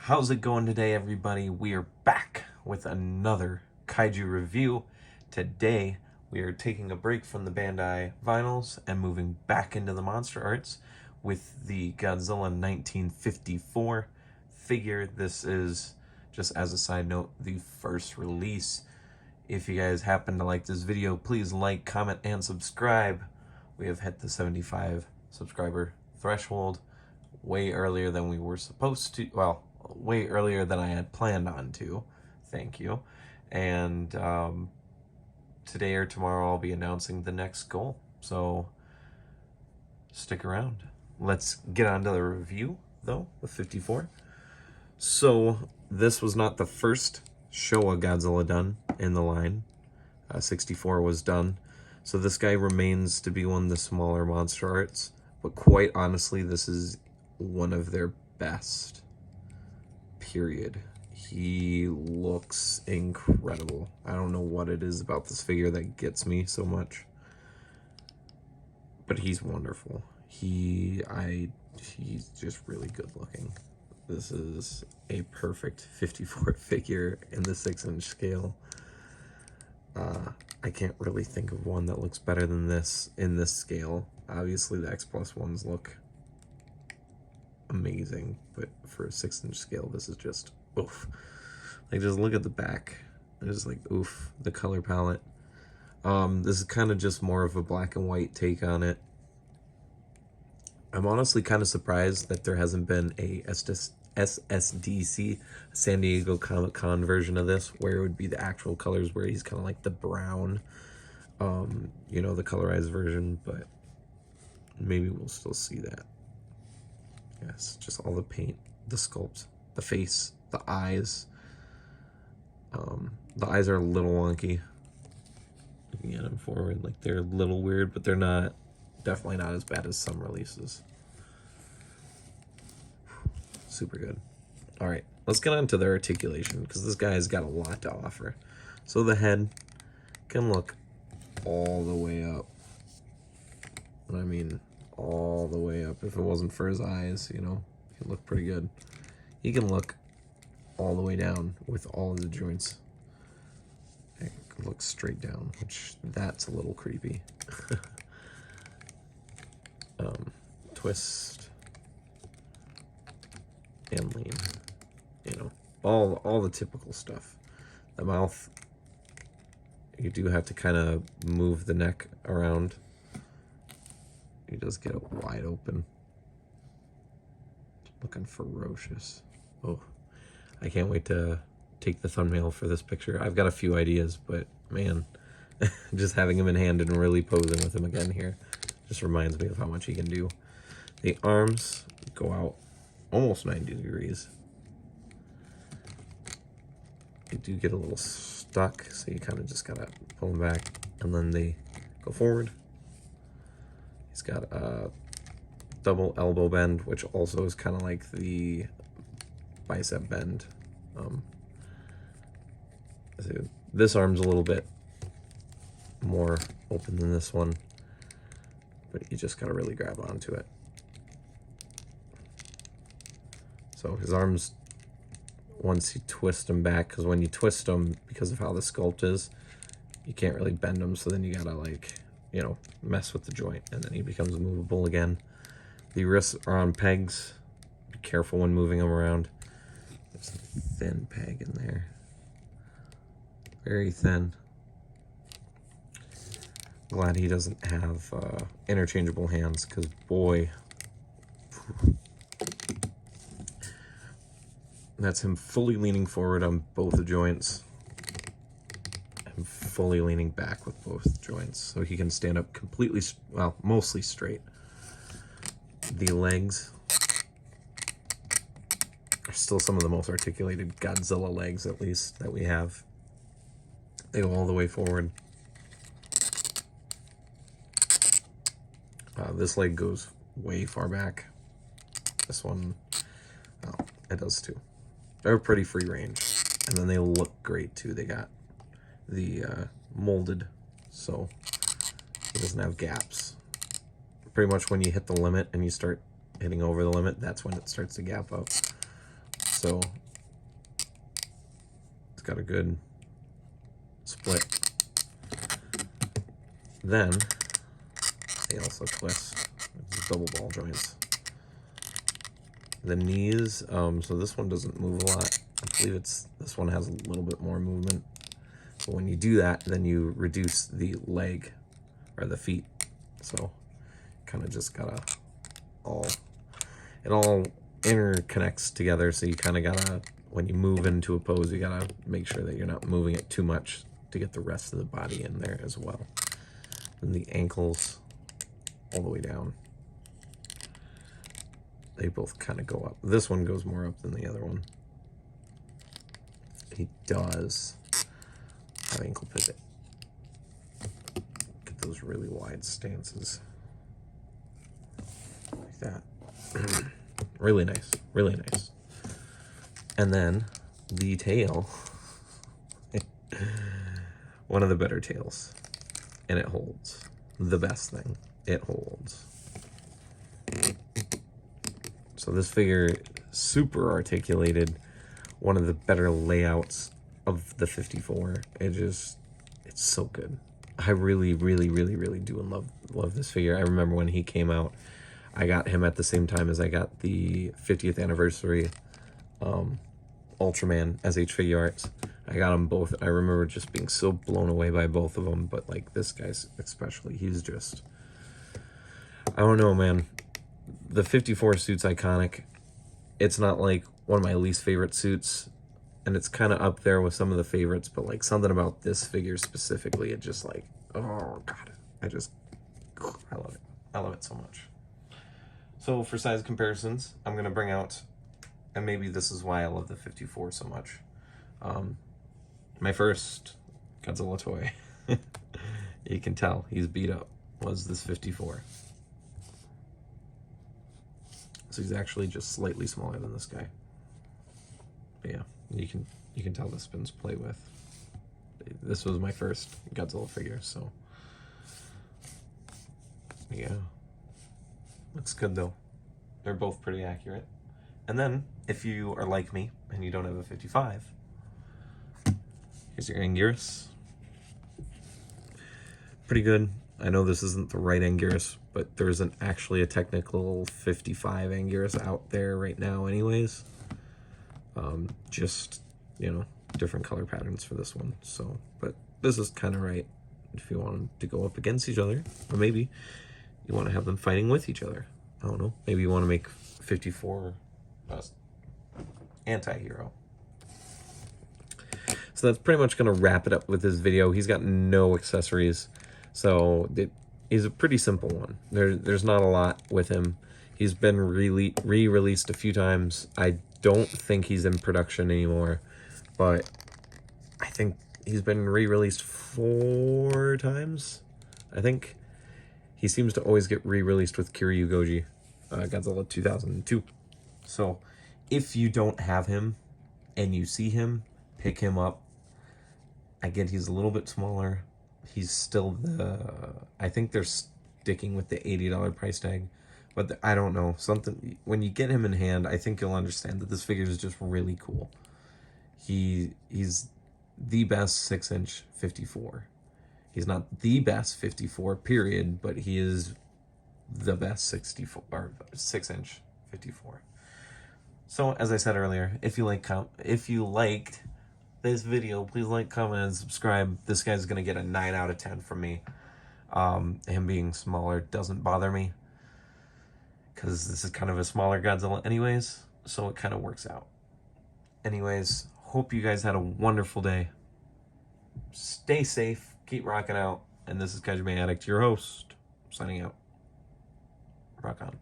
How's it going today, everybody? We are back with another kaiju review. Today, we are taking a break from the Bandai vinyls and moving back into the MonsterArts with the Godzilla 1954 figure. This is, just as a side note, the first release. If you guys happen to like this video, please like, comment, and subscribe. We have hit the 75 subscriber threshold way earlier than we were supposed to. Well, way earlier than I had planned on to. Thank you. And today or tomorrow I'll be announcing the next goal. So stick around. Let's get on to the review, though, with 54. So this was not the first Showa Godzilla done in the line. 64 was done. So this guy remains to be one of the smaller MonsterArts. But quite honestly, this is one of their best. Period. He looks incredible. I don't know what it is about this figure that gets me so much, but he's wonderful. He's just really good looking. This is a perfect 54 figure in the 6-inch scale. I can't really think of one that looks better than this in this scale. Obviously the X Plus ones look amazing, but for a 6-inch scale, this is just oof. Like, just look at the back. It's just like oof. The color palette. This is kind of just more of a black and white take on it. I'm honestly kind of surprised that there hasn't been a SSDC, San Diego Comic-Con version of this, where it would be the actual colors, where he's kind of like the brown, you know, the colorized version, but maybe we'll still see that. Yes, just all the paint, the sculpt, the face, the eyes. The eyes are a little wonky. Looking at them forward, like they're a little weird, but they're not, definitely not as bad as some releases. Super good. All right, let's get on to the articulation, because this guy's got a lot to offer. So the head can look all the way up. I mean, all the way up. If it wasn't for his eyes, you know, he'd look pretty good. He can look all the way down with all of the joints. It looks straight down, which that's a little creepy. Twist and lean, you know, all the typical stuff. The mouth, you do have to kind of move the neck around. He does get it wide open. Looking ferocious. Oh, I can't wait to take the thumbnail for this picture. I've got a few ideas, but man, just having him in hand and really posing with him again here just reminds me of how much he can do. The arms go out almost 90 degrees. You do get a little stuck, so you kind of just gotta pull them back, and then they go forward. He's got a double elbow bend, which also is kind of like the bicep bend. So this arm's a little bit more open than this one, but you just gotta really grab onto it. So his arms, once you twist them back, because when you twist them, because of how the sculpt is, you can't really bend them, so then you gotta, like, you know, mess with the joint, and then he becomes movable again. The wrists are on pegs. Be careful when moving them around. There's a thin peg in there. Very thin. Glad he doesn't have interchangeable hands, because boy, that's him fully leaning forward on both the joints and fully leaning back with both joints, so he can stand up completely, well, mostly straight. The legs are still some of the most articulated Godzilla legs, at least, that we have. They go all the way forward. This leg goes way far back. This one, oh, it does too. They're pretty free range, and then they look great too. They got the molded, so it doesn't have gaps. Pretty much when you hit the limit and you start hitting over the limit, that's when it starts to gap up. so it's got a good split. Then they also twist. It's double ball joints. The knees, so this one doesn't move a lot. I believe this one has a little bit more movement. But when you do that, then you reduce the leg or the feet. So kind of just gotta it all interconnects together. So you kind of gotta, when you move into a pose, you gotta make sure that you're not moving it too much to get the rest of the body in there as well. And the ankles all the way down. They both kind of go up. This one goes more up than the other one. He does have ankle pivot. Get those really wide stances. Like that. Really nice. Really nice. And then the tail. One of the better tails. And it holds. The best thing. It holds. So this figure, super articulated, one of the better layouts of the 54. It's so good. I really, really, really, really do love this figure. I remember when he came out, I got him at the same time as I got the 50th anniversary Ultraman SH Figure Arts. I got them both. I remember just being so blown away by both of them, but like this guy's especially, he's just, I don't know, man. The 54 suit's iconic. It's not like one of my least favorite suits, and it's kind of up there with some of the favorites, but like something about this figure specifically, it just like, oh god, I love it. I love it so much. So for size comparisons, I'm gonna bring out, and maybe this is why I love the 54 so much. My first Godzilla toy, you can tell he's beat up, was this 54. So he's actually just slightly smaller than this guy. But yeah, you can tell the spins play with. This was my first Godzilla figure, so yeah. Looks good though. They're both pretty accurate. And then, if you are like me and you don't have a 55, here's your Anguirus. Pretty good. I know this isn't the right Anguirus, but there isn't actually a technical 55 Anguirus out there right now anyways. Just, you know, different color patterns for this one. So, but this is kind of right if you want them to go up against each other, or maybe you want to have them fighting with each other. I don't know. Maybe you want to make 54 anti-hero. So that's pretty much going to wrap it up with this video. He's got no accessories. So he's a pretty simple one. There's not a lot with him. He's been re-released a few times. I don't think he's in production anymore, but I think he's been re-released 4 times. I think he seems to always get re-released with Kiryu Goji, Godzilla 2002. So if you don't have him and you see him, pick him up. I get he's a little bit smaller. He's still I think they're sticking with the $80 price tag, but I don't know. When you get him in hand, I think you'll understand that this figure is just really cool. He's the best 6-inch 54. He's not the best 54, period, but he is the best 64 or 6-inch 54. So as I said earlier, if you liked this video, please like, comment, and subscribe. This guy's gonna get a 9 out of 10 from me. Him being smaller doesn't bother me, because this is kind of a smaller Godzilla anyways, so it kind of works out. Anyways, hope you guys had a wonderful day. Stay safe, keep rocking out, and this is Kaiju Addict, your host, signing out. Rock on.